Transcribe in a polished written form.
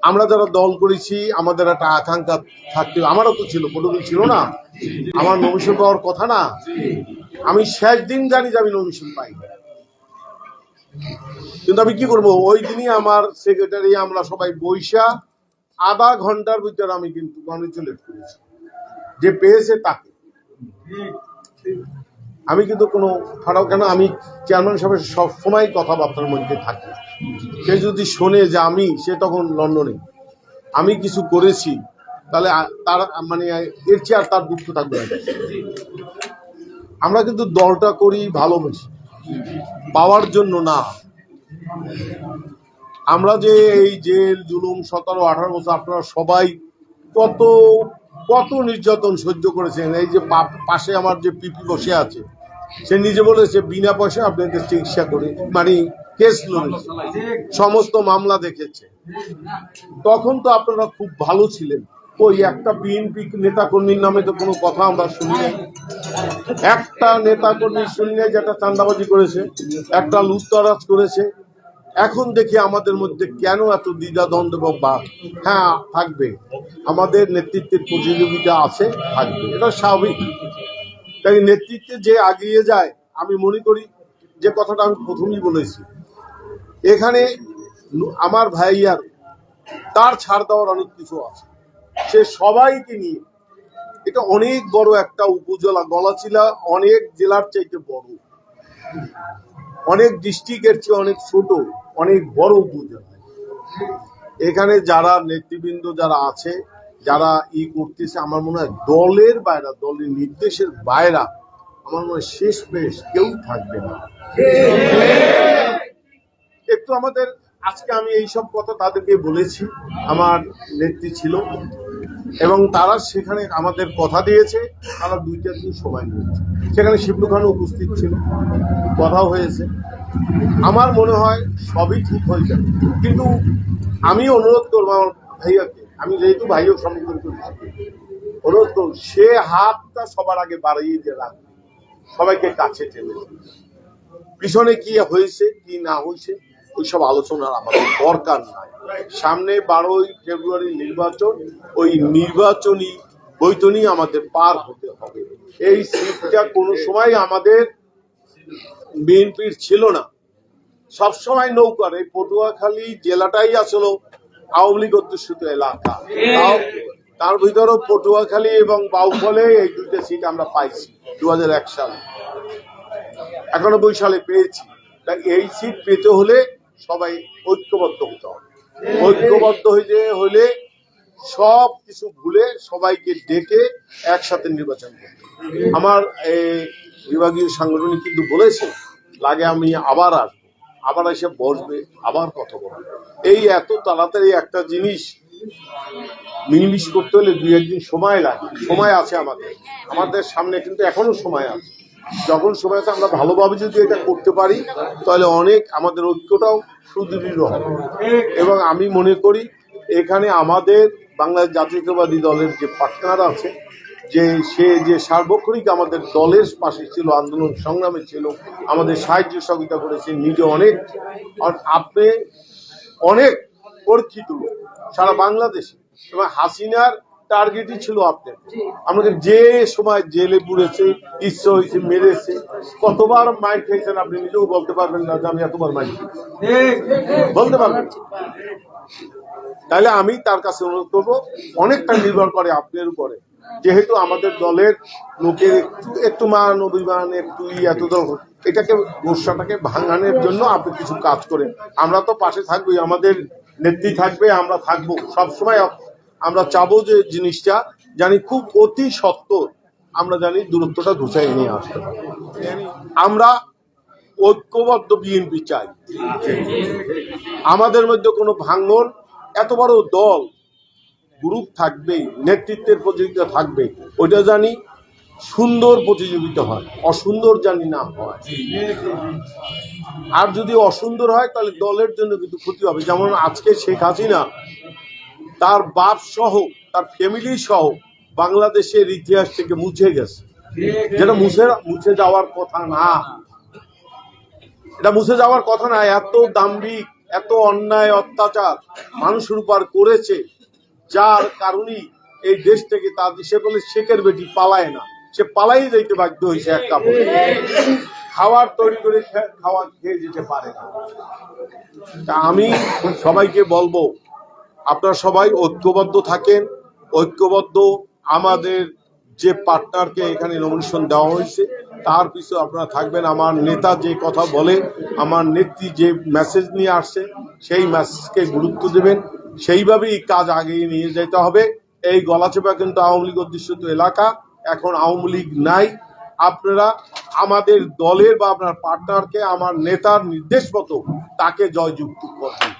আমরা যারা দল করেছি আমাদের একটা আকাঙ্ক্ষা থাকতে, আমারও তো ছিল, কোনোদিন ছিল না আমার নমিশন পাওয়ার কথা না। আমি শেষ দিন জানি যে আমি নমিশন পাই, কিন্তু আমি কি করব, ওই দিনই আমার সেক্রেটারি আমরা সবাই বৈশা আধা ঘন্টার ভিতরে আমি কিন্তু কংগ্রেচুলেট করেছি যে পেয়েছে তাকে। আমি কিন্তু কোনো ফারাও, কেন আমি চেয়ারম্যান সাহেবের সবসময় কথাবার্তার মধ্যে থাকি। সে যদি শোনে যে আমি, সে তখন লন্ডনে, আমি কিছু করেছি, তাহলে তার মানে এর চেয়ে আর তার দুঃখ থাকবে না। আমরা কিন্তু দলটা করি ভালোবাসি, পাওয়ার জন্য না। আমরা যে এই জেল জুলুম 17-18 বছর আপনারা সবাই কত কত নির্যাতন সহ্য করেছেন। এই যে পাশে আমার যে পিপি বসে আছে, সে নিজে বলেছে বিনা পয়সা আপনাদের চিকিৎসা করে, মানে কেস লড়েছে, সমস্ত মামলা দেখেছে। তখন তো আপনারা খুব ভালো ছিলেন। ওই একটা বিএনপি নেতাকর্মীর নামে তো কোনো কথা আমরা শুনি নাই। একটা নেতাকর্মী শুনি নাই যেটা চাঁদাবাজি করেছে, একটা লুটতরাজ করেছে। এখন দেখি আমাদের মধ্যে কেন এত দ্বিধাদ্বন্দ্ব বা হ্যাঁ থাকবে, আমাদের নেতৃত্বের প্রতিযোগিতা আছে, থাকবে, এটা স্বাভাবিক। তাই নেতৃত্বে যে এগিয়ে যায়, আমি মনে করি যে কথাটা আমি প্রথমেই বলেছি, এখানে আমার ভাইয়ার তার ছাড় দেওয়ার অনেক কিছু আছে। সে সবাইকে নিয়ে, এটা অনেক বড় একটা উপজেলা, গলাচিলা অনেক জেলার চাইতে বড়, অনেক ডিস্ট্রিক্টের চেয়ে অনেক ছোট, অনেক বড় উপজেলা। এখানে যারা নেতৃবৃন্দ যারা আছে, যারা করতেছে, আমার মনে হয় দলের বাইরে, দলের নির্দেশের বাইরে আমার মনে হয় শেষ পেশ কেউ থাকবে না। একটু আমাদের আজকে আমি এইসব কথা তাদেরকে বলেছি, আমার নেত্রী ছিল এবং তারা সেখানে আমাদের কথা দিয়েছে, তারা 2-4 দিন সময় নিয়েছে। সেখানে শিবলু খানও উপস্থিত ছিল, কথাও হয়েছে। আমার মনে হয় সবই ঠিক হয়ে যাবে, কিন্তু আমি অনুরোধ করবো আমার ভাইয়াকে, আমি যেহেতু ভাইও সম্বোধন করেছি, অনুরোধ করব সে হাতটা সবার আগে বাড়িয়ে দিয়ে রাখবে, সবাইকে কাছে টেনে। পিছনে কি হয়েছে কি না হয়েছে ওইসব আলোচনার আমাদের দরকার নাই। সামনে 12ই ফেব্রুয়ারি নির্বাচন, ওই নির্বাচনী বৈতনী আমাদের পার হতে হবে। এই সিটটা কোনো সময় আমাদের বিএনপির ছিল না, সবসময় নৌকার। এই পটুয়াখালী জেলাটাই আসলে আওয়ামী লীগ অধ্যুষিত এলাকা, তার ভিতরেও পটুয়াখালী এবং বাউফলে এই 2টা সিট আমরা পাইছি 2001 সালে, 91 সালে পেয়েছি। তাই এই সিট পেতে হলে সবাই ঐক্যবদ্ধ হতে হবে। ঐক্যবদ্ধ হলে সব কিছু ভুলে সবাইকে ডেকে একসাথে নির্বাচন করতে। আমার বিভাগীয় সাংগঠনিক কিন্তু বলেছে, লাগে আমি আবার আসবো, আবার এসে বসবে, আবার কথা বলবে। এই এত তাড়াতাড়ি একটা জিনিস মিলমিশ করতে হলে 2-1 দিন সময় লাগে। সময় আছে আমাদের সামনে, কিন্তু এখনো সময় আছে। যখন সময় আছে আমরা ভালোভাবে যদি এটা করতে পারি, তাহলে অনেক আমাদের ঐক্যটাও সুদৃঢ় হবে। এবং আমি মনে করি এখানে আমাদের বাংলাদেশ জাতীয়তাবাদী দলের যে পার্টনার আছে, সে যে সার্বক্ষণিক আমাদের দলের পাশে ছিল, আন্দোলন সংগ্রামে ছিল, আমাদের সাহায্য সহযোগিতা করেছে, নিজে অনেক, আপনি অনেক পরীক্ষিত সারা বাংলাদেশে, এবং হাসিনার টার্গেটই ছিল আপনার। আমাকে যে সময় জেলে পুড়েছে, ইচ্ছা হয়েছে মেরেছে, কতবার মাইর খেয়েছেন আপনি নিজেও বলতে পারবেন না যে আমি এতবার মাইর খেয়েছি, বলতে পারবেন। তাহলে আমি তার কাছে অনুরোধ করবো, অনেকটা নির্ভর করে আপনার উপরে, যেহেতু আমাদের দলের লোকের একটু মান অভিমান একটু এত, এটাকে গোসাটাকে ভাঙানোর জন্য আপনি কিছু কাজ করেন। আমরা তো পাশে থাকবোই, আমাদের নেত্রী থাকবে, আমরা থাকবো সবসময়। আমরা চাবো যে জিনিসটা জানি খুব অতি সত্বর আমরা জানি দূরত্বটা ঘুষাই নিয়ে আসতে পারি। আমরা ঐক্যবদ্ধ বিএনপি চাই, আমাদের মধ্যে কোনো ভাঙন, এত বড় দল গ্রুপ থাকবেই, নেতৃত্বের প্রতিযোগিতা থাকবে, ওইটা জানি সুন্দর প্রতিযোগিতা হয়, অসুন্দর জানি না হয়। আর যদি অসুন্দর হয় তাহলে দলের জন্য কিন্তু ক্ষতি হবে। যেমন আজকে শেখ হাসিনা তার বাপ সহ, তার ফ্যামিলি সহ বাংলাদেশের ইতিহাস থেকে মুছে গেছে, যেটা মুছে যাওয়ার কথা না, এটা মুছে যাওয়ার কথা না। এত দাম্ভিক, এত অন্যায় অত্যাচার মানুষের উপর করেছে, যার কারণেই এই দেশ থেকে তাদের, সে বলে শেখের বেটি পালায় না, সে পালাই যাইতে বাধ্য হয়েছে এক কাপড়ে, খাবার তৈরি করে খাওয়া খেয়ে যেতে পারে না। তা আমি সবাইকে বলবো, আপনারা সবাই ঐক্যবদ্ধ থাকেন, ঐক্যবদ্ধ আমাদের যে পার্টনারকে এখানে নমিনেশন দেওয়া হয়েছে তার পিছু আপনারা থাকবেন। আমার নেতা যে কথা বলে, আমার নেত্রী যে মেসেজ নিয়ে আসছে সেই মেসেজকে গুরুত্ব দেবেন, সেইভাবেই কাজ আগিয়ে নিয়ে যেতে হবে। এই গলাচেপা কিন্তু আওয়ামী লীগ অধ্যুষিত এলাকা, এখন আওয়ামী লীগ নাই। আপনারা আমাদের দলের বা আপনার পার্টনারকে আমার নেতার নির্দেশ মতো তাকে জয়যুক্ত করবেন।